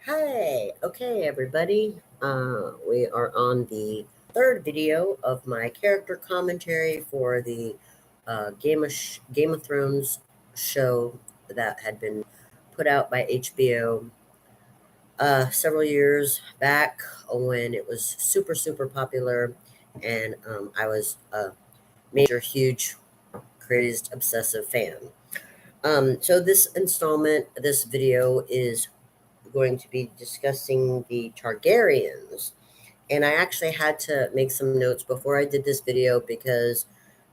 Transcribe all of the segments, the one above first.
Hi, okay, everybody. We are on the third video of my character commentary for the Game of Thrones show that had been put out by HBO several years back when it was super popular, and I was a major, huge, crazed, obsessive fan. So this video is going to be discussing the Targaryens. And I actually had to make some notes before I did this video because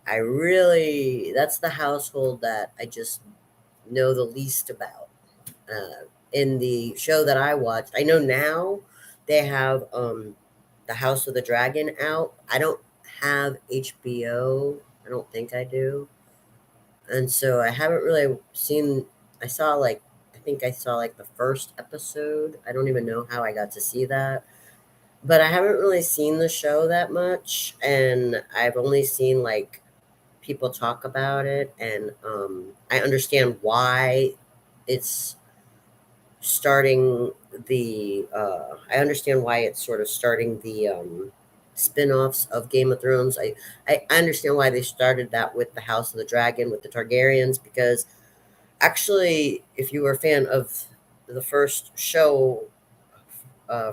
that's the household that I just know the least about. In the show that I watched, I know now they have the House of the Dragon out. I don't have HBO. I don't think I do. And so I haven't really seen, I saw like, I think I saw like the first episode. I don't even know how I got to see that. But I haven't really seen the show that much. And I've only seen like people talk about it. And I understand why it's starting I understand why it's sort of starting the spin-offs of Game of Thrones. I understand why they started that with the House of the Dragon with the Targaryens because actually, if you were a fan of the first show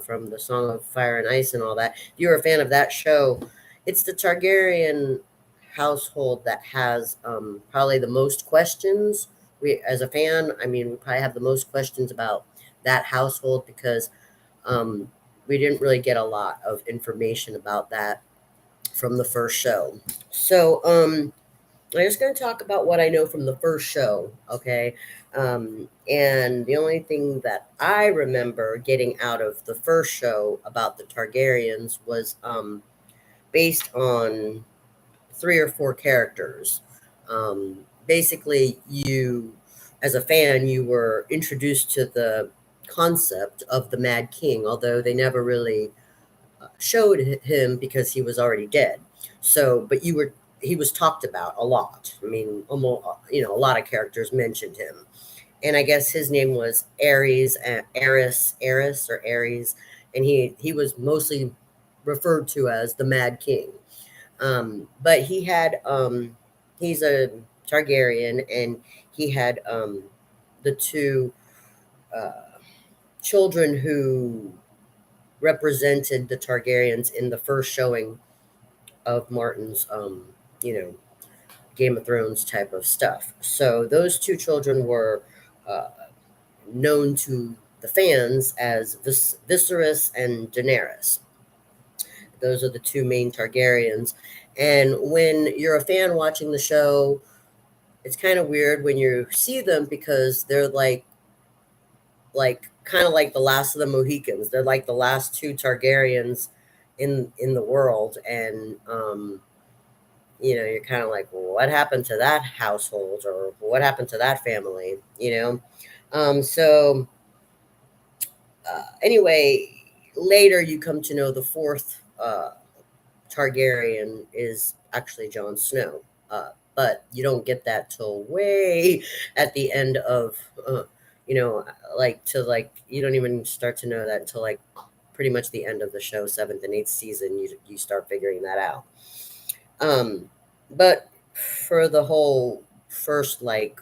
from the Song of Fire and Ice and all that, if you were a fan of that show, it's the Targaryen household that has probably the most questions. We, as a fan, I mean, we probably have the most questions about that household because um, we didn't really get a lot of information about that from the first show. So, I'm just going to talk about what I know from the first show, okay? And the only thing that I remember getting out of the first show about the Targaryens was based on three or four characters. Basically, as a fan, you were introduced to the concept of the Mad King, although they never really showed him because he was already dead. So, but he was talked about a lot. I mean, almost a lot of characters mentioned him, and I guess his name was Ares, or Ares, and he was mostly referred to as the Mad King. But he's a Targaryen, and he had the two uh, children who represented the Targaryens in the first showing of Martin's, you know, Game of Thrones type of stuff. So those two children were uh, known to the fans as Viserys and Daenerys. Those are the two main Targaryens. And when you're a fan watching the show, it's kind of weird when you see them because they're like kind of like the last of the Mohicans. They're like the last two Targaryens in the world, and you're kind of like, well, what happened to that household, or what happened to that family? So anyway, later you come to know the fourth Targaryen is actually Jon Snow. But you don't get that till way at the end of, you know, you don't even start to know that until like pretty much the end of the show, seventh and eighth season. You start figuring that out. But for the whole first like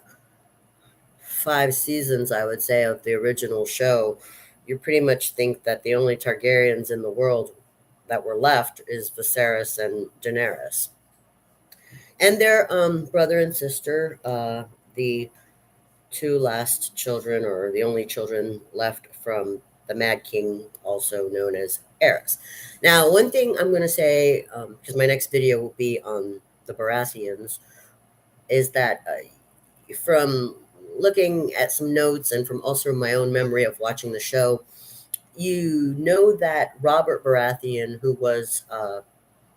5 seasons, I would say, of the original show, you pretty much think that the only Targaryens in the world that were left is Viserys and Daenerys, and their brother and sister, the two last children, or the only children left from the Mad King, also known as Aerys. Now, one thing I'm going to say, because my next video will be on the Baratheons, is that from looking at some notes and from also my own memory of watching the show, you know that Robert Baratheon, who was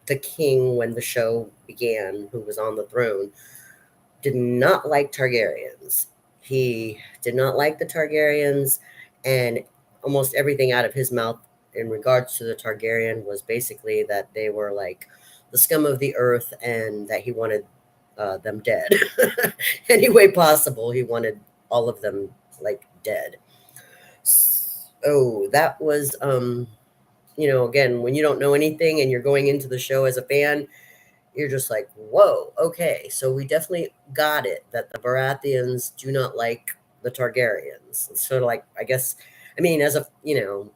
the king when the show began, who was on the throne, did not like Targaryens. He did not like the Targaryens, and almost everything out of his mouth in regards to the Targaryen was basically that they were like the scum of the earth and that he wanted them dead. Any way possible, he wanted all of them like dead. Oh, that was again, when you don't know anything and you're going into the show as a fan, you're just like, whoa, okay. So we definitely got it that the Baratheons do not like the Targaryens. It's sort of like, I guess, I mean, as a, an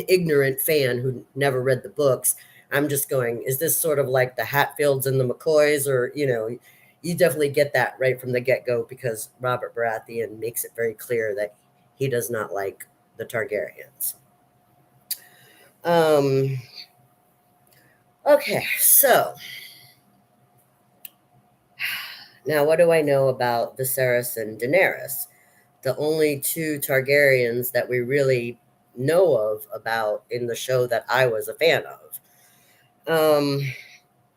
ignorant fan who never read the books, I'm just going, is this sort of like the Hatfields and the McCoys? Or, you definitely get that right from the get go because Robert Baratheon makes it very clear that he does not like the Targaryens. Um, okay, so now what do I know about Viserys and Daenerys? The only two Targaryens that we really know of about in the show that I was a fan of. Um,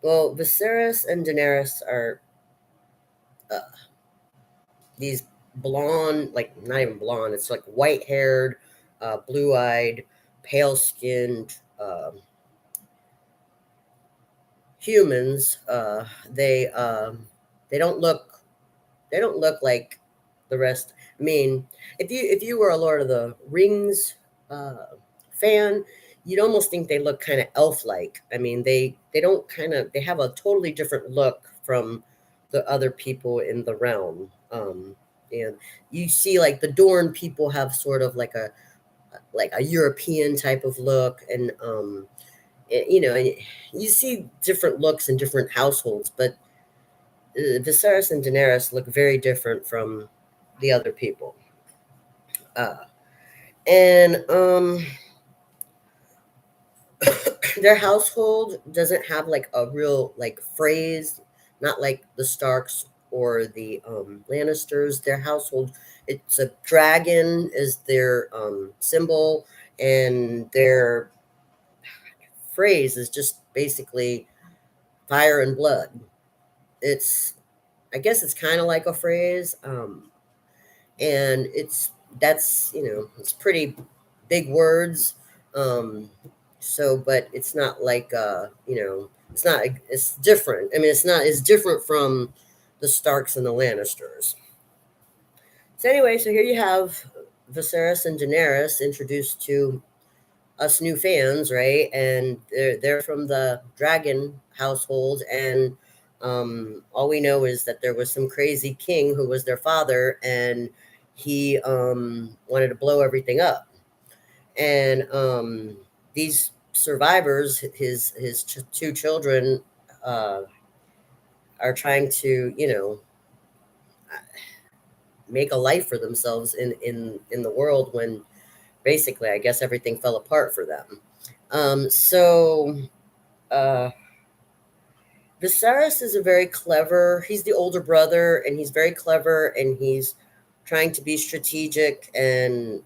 well, Viserys and Daenerys are uh, these blonde, like not even blonde, it's like white haired, blue eyed, pale skinned humans. They don't look they don't look like the rest. I mean, if you were a Lord of the Rings fan, you'd almost think they look kind of elf-like. I mean, they don't kind of they have a totally different look from the other people in the realm. And you see, like the Dorne people have sort of like a European type of look, and and you see different looks in different households, but Viserys and Daenerys look very different from the other people. Uh, and their household doesn't have like a real like phrase, not like the Starks or the Lannisters. Their household, it's a dragon is their symbol, and their phrase is just basically fire and blood. It's I guess it's kind of like a phrase. And that's it's pretty big words. um but it's not like it's different. I mean, it's different from the Starks and the Lannisters. So anyway, so here you have Viserys and Daenerys introduced to us new fans, right? And they're from the dragon household, and all we know is that there was some crazy king who was their father, and he wanted to blow everything up. And these survivors, his two children, uh, are trying to make a life for themselves in the world when basically I guess everything fell apart for them. So uh, Viserys is a very clever. He's the older brother, and he's very clever, and he's trying to be strategic, and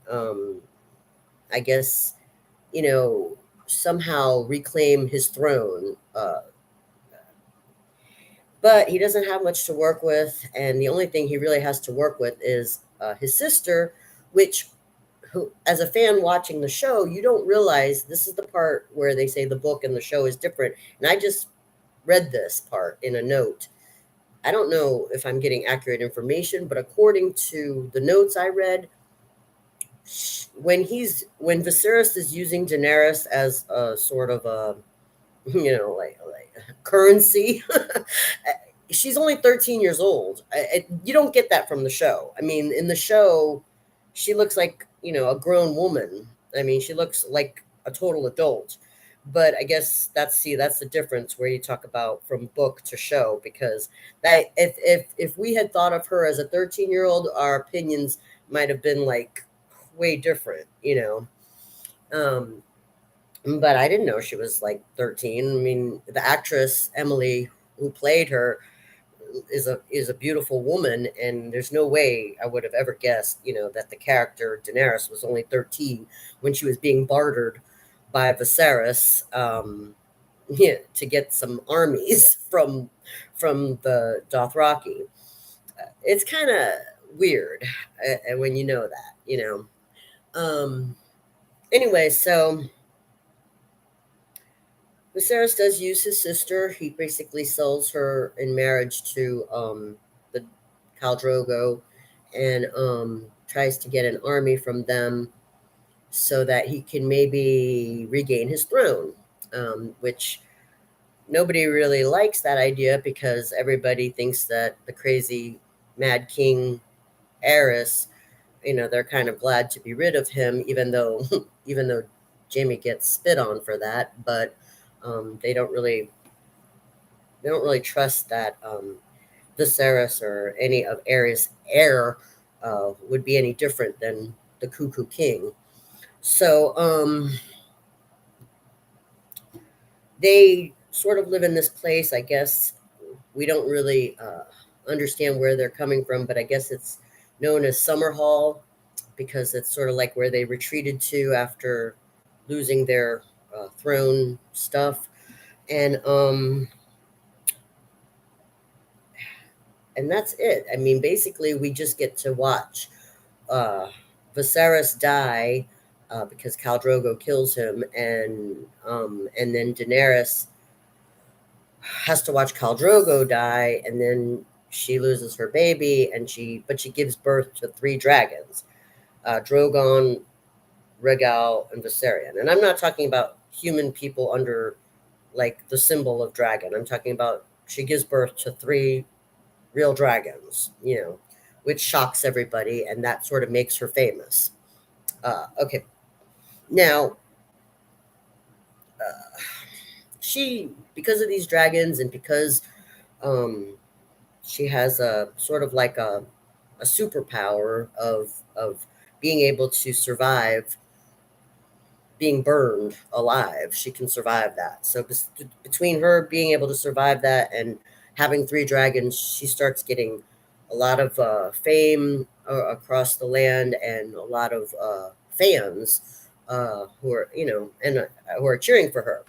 I guess you know somehow reclaim his throne. But he doesn't have much to work with, and the only thing he really has to work with is his sister, which, who, as a fan watching the show, you don't realize this is the part where they say the book and the show is different. And I just read this part in a note. I don't know if I'm getting accurate information, but according to the notes I read, when Viserys is using Daenerys as a sort of a like currency, she's only 13 years old. You don't get that from the show. I mean, in the show, she looks like a grown woman. I mean, she looks like a total adult. But I guess that's the difference where you talk about from book to show, because that if we had thought of her as a 13-year-old, our opinions might have been like way different. Um, but I didn't know she was like 13. I mean, the actress Emily who played her is a beautiful woman, and there's no way I would have ever guessed, that the character Daenerys was only 13 when she was being bartered by Viserys, yeah, to get some armies from the Dothraki. It's kind of weird, when you know that. Anyway, so Viserys does use his sister. He basically sells her in marriage to the Khal Drogo, and tries to get an army from them. so that he can maybe regain his throne, which nobody really likes that idea because everybody thinks that the crazy Mad King heiress, they're kind of glad to be rid of him, even though even though Jamie gets spit on for that, but they don't really trust that Viserys or any of Aerys' heir would be any different than the Cuckoo King. So they sort of live in this place. I guess we don't really understand where they're coming from, but I guess it's known as Summerhall because it's sort of like where they retreated to after losing their throne stuff. And that's it. I mean, basically, we just get to watch uh, Viserys die because Khal Drogo kills him, and then Daenerys has to watch Khal Drogo die, and then she loses her baby, but she gives birth to three dragons: Drogon, Rhaegal, and Viserion. And I'm not talking about human people under like the symbol of dragon. I'm talking about she gives birth to three real dragons, which shocks everybody, and that sort of makes her famous. Okay, now she, because of these dragons, and because um, she has a sort of like a superpower of being able to survive being burned alive. She can survive that. So between her being able to survive that and having three dragons, she starts getting a lot of fame across the land and a lot of fans who are, who are cheering for her.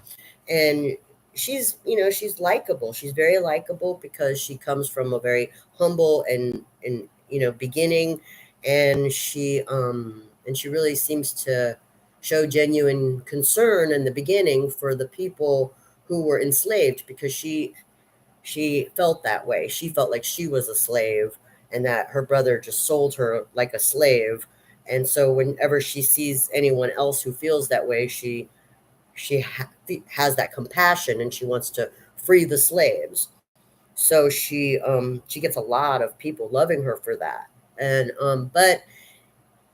And she's likable. She's very likable because she comes from a very humble and beginning, and she really seems to show genuine concern in the beginning for the people who were enslaved because she felt that way. She felt like she was a slave and that her brother just sold her like a slave. And so whenever she sees anyone else who feels that way, has that compassion and she wants to free the slaves. So she gets a lot of people loving her for that. And but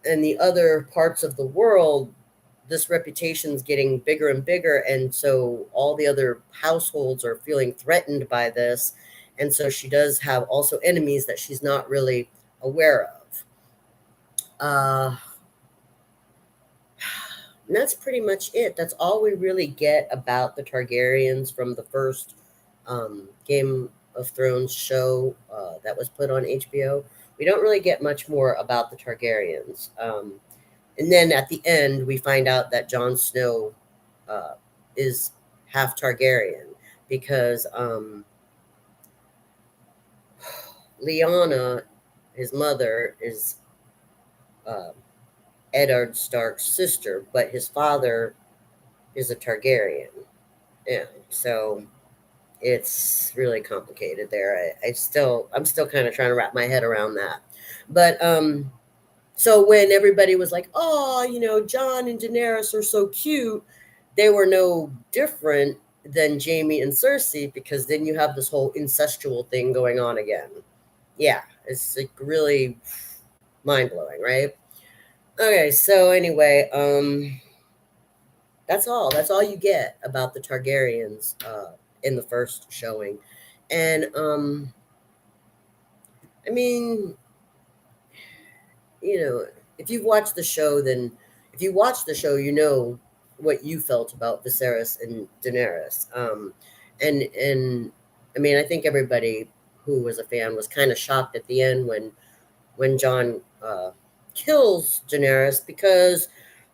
in the other parts of the world, this reputation's getting bigger and bigger, and so all the other households are feeling threatened by this, and so she does have also enemies that she's not really aware of. And that's pretty much it. That's all we really get about the Targaryens from the first Game of Thrones show that was put on HBO. We don't really get much more about the Targaryens. And then at the end, we find out that Jon Snow uh, is half Targaryen because Lyanna, his mother, is uh, Eddard Stark's sister, but his father is a Targaryen. Yeah, so it's really complicated there. I'm still kind of trying to wrap my head around that. But so when everybody was like, "Oh, John and Daenerys are so cute," they were no different than Jamie and Cersei because then you have this whole incestual thing going on again. Yeah, it's like really mind blowing, right? Okay, so anyway, that's all. That's all you get about the Targaryens in the first showing, and I mean, you know, if you've watched the show, then if you watch the show, you know what you felt about Viserys and Daenerys. And I mean, I think everybody who was a fan was kind of shocked at the end when John kills Daenerys because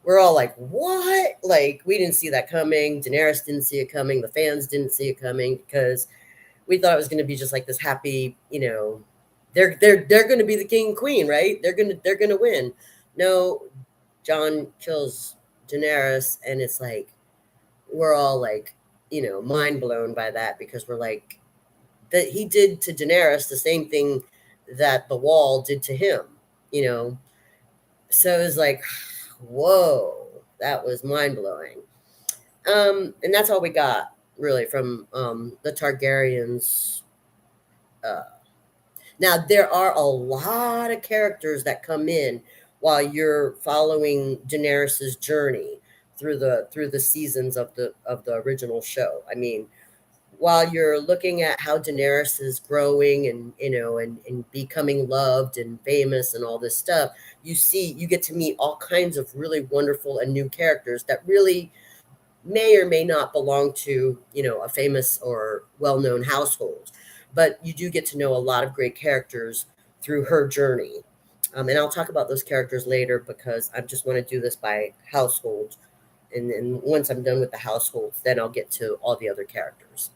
we're all like, what? Like, we didn't see that coming. Daenerys didn't see it coming. The fans didn't see it coming because we thought it was going to be just like this happy, they're going to be the king and queen, right? They're going to win. No, John kills Daenerys, and it's like we're all like, mind blown by that because we're like that he did to Daenerys the same thing that the Wall did to him, you know. So it was like, whoa. That was mind blowing. And that's all we got really from the Targaryens. Uh, Now there are a lot of characters that come in while you're following Daenerys's journey through the seasons of the original show. I mean, while you're looking at how Daenerys is growing and and becoming loved and famous and all this stuff, you get to meet all kinds of really wonderful and new characters that really may or may not belong to a famous or well-known household, but you do get to know a lot of great characters through her journey. And I'll talk about those characters later because I just want to do this by household, and then once I'm done with the households, then I'll get to all the other characters.